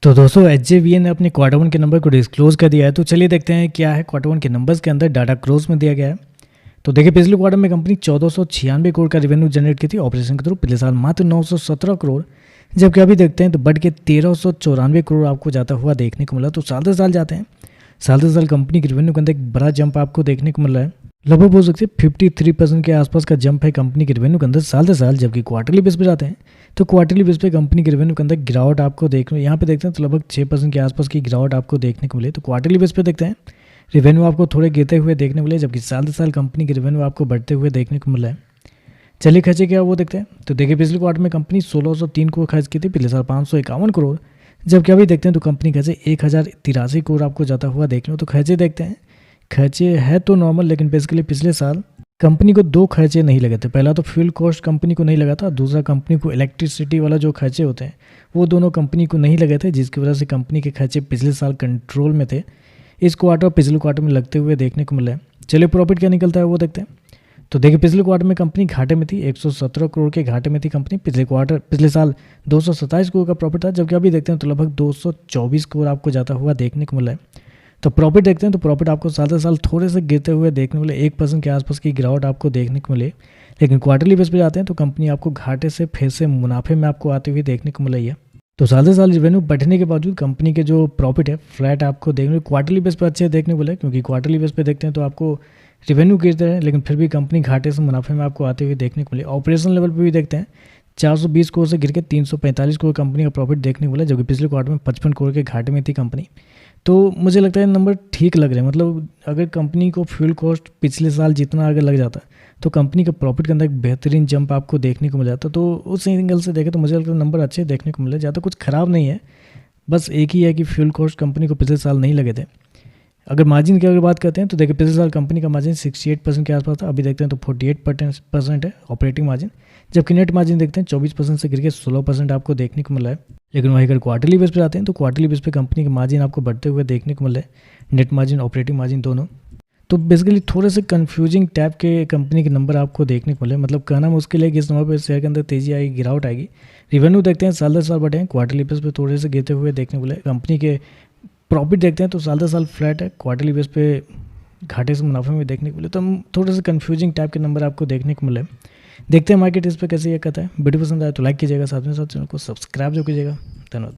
तो दोस्तों एचजेवीएन ने अपने क्वार्टर वन के नंबर को डिस्क्लोज कर दिया है। तो चलिए देखते हैं क्या है क्वार्टर वन के नंबर्स के अंदर डाटा क्लोज में दिया गया है। तो देखिए पिछले क्वार्टर में कंपनी 1496 करोड़ का रेवेन्यू जनरेट की थी ऑपरेशन के थ्रू, पिछले साल मात्र 917 करोड़, जबकि अभी देखते हैं तो बढ़ के 1394 करोड़ आपको जाता हुआ देखने को मिला। तो साल से साल जाते हैं, साल से साल कंपनी के रेवेन्यू के अंदर एक बड़ा जंप आपको देखने को मिल रहा है। लगभग बोल सकते हैं 53% के आसपास का जंप है कंपनी के रेवेन्यू के अंदर साल से साल। जबकि क्वार्टरली बेस पे जाते हैं तो क्वार्टरली बेस पे कंपनी के रेवेन्यू के अंदर गिरावट आपको देखने, यहाँ पे देखते हैं तो लगभग 6% के आसपास की गिरावट आपको देखने को मिले। तो क्वार्टरली बेस पे देखते हैं रेवेन्यू आपको थोड़े गिरते हुए देखने को मिले, जबकि साल से साल कंपनी के रेवेन्यू आपको बढ़ते हुए देखने को मिला है। चलिए खर्चे क्या वो देखते हैं। तो देखिए पिछले क्वार्टर में कंपनी 1603 करोड़ खर्च की थी, पिछले साल 551 करोड़, जबकि अभी देखते हैं तो कंपनी खर्चे 1083 करोड़ आपको जाता हुआ देखने को। तो खर्चे देखते हैं, खर्चे है तो नॉर्मल, लेकिन बेसिकली पिछले साल कंपनी को दो खर्चे नहीं लगे थे। पहला तो फ्यूल कॉस्ट कंपनी को नहीं लगा था, दूसरा कंपनी को इलेक्ट्रिसिटी वाला जो खर्चे होते हैं वो दोनों कंपनी को नहीं लगे थे, जिसकी वजह से कंपनी के खर्चे पिछले साल कंट्रोल में थे। इस क्वार्टर और पिछले क्वार्टर में लगते हुए देखने को मिला है। चलिए प्रॉफिट क्या निकलता है वो देखते हैं। तो देखिए पिछले क्वार्टर में कंपनी घाटे में थी, 117 करोड़ के घाटे में थी कंपनी। पिछले साल 227 करोड़ का प्रॉफिट था, जबकि अभी देखते हैं तो लगभग 224 करोड़ आपको जाता हुआ देखने को मिला है। तो प्रॉफिट देखते हैं तो प्रॉफिट आपको साल से साल थोड़े से गिरते हुए देखने को मिले, 1% के आसपास की गिरावट आपको देखने को मिले। लेकिन क्वार्टरली बेस पे जाते हैं तो कंपनी आपको घाटे से फिर से मुनाफे में आपको आते हुए देखने को मिला है। तो साल से साल रेवेन्यू बढ़ने के बावजूद कंपनी के जो प्रॉफिट है फ्लैट आपको देखने को क्वार्टरली बेस पर अच्छे देखने को मिले, क्योंकि क्वार्टरली बेस पे देखते हैं तो आपको रेवेन्यू गिरते हैं लेकिन फिर भी कंपनी घाटे से मुनाफे में आपको आते हुए देखने को मिले। ऑपरेशन लेवल पर भी देखते हैं 420 करोड़ से गिर के 345 करोड़ कंपनी का प्रॉफिट देखने को मिला, जबकि पिछले क्वार्टर में 55 करोड़ के घाटे में थी कंपनी। तो मुझे लगता है नंबर ठीक लग रहे हैं। मतलब अगर कंपनी को फ्यूल कॉस्ट पिछले साल जितना अगर लग जाता तो कंपनी का प्रॉफिट के अंदर एक बेहतरीन जंप आपको देखने को मिल जाता। तो उस एंगल से देखें तो मुझे लगता है नंबर अच्छे देखने को मिले, ज़्यादा कुछ ख़राब नहीं है। बस एक ही है कि फ्यूल कॉस्ट कंपनी को पिछले साल नहीं लगे थे। अगर मार्जिन की अगर बात करते हैं तो देखिए पिछले साल कंपनी का मार्जिन 68% के आसपास था, अभी देखते हैं तो 48% है ऑपरेटिंग मार्जिन, जबकि नेट मार्जिन देखते हैं 24% से गिर के 16% आपको देखने को मिला है। लेकिन वहीं अगर क्वार्टरली बेस पे आते हैं तो क्वार्टरली बेस पे कंपनी के मार्जिन आपको बढ़ते हुए देखने को मिले, नेट मार्जिन ऑपरेटिंग मार्जिन दोनों। तो बेसिकली थोड़े से कंफ्यूजिंग टाइप के कंपनी के नंबर आपको देखने को मिले। मतलब कहना मुश्किल है कि इस नंबर पर शेयर के अंदर तेजी आएगी, गिरावट आएगी। रेवेन्यू देखते हैं साल दर साल बढ़े हैं, क्वार्टरली बेस पे थोड़े से गिरते हुए देखने को मिले। कंपनी के प्रॉफिट देखते हैं तो साल दर साल फ्लैट है, क्वार्टरली बेस पे घाटे से मुनाफे में देखने को मिले। तो थोड़े से कंफ्यूजिंग टाइप के नंबर आपको देखने को मिले। देखते हैं मार्केट इस पर कैसे ये कहता है। वीडियो पसंद आए तो लाइक कीजिएगा, साथ में साथ चैनल को सब्सक्राइब जो कीजिएगा। धन्यवाद।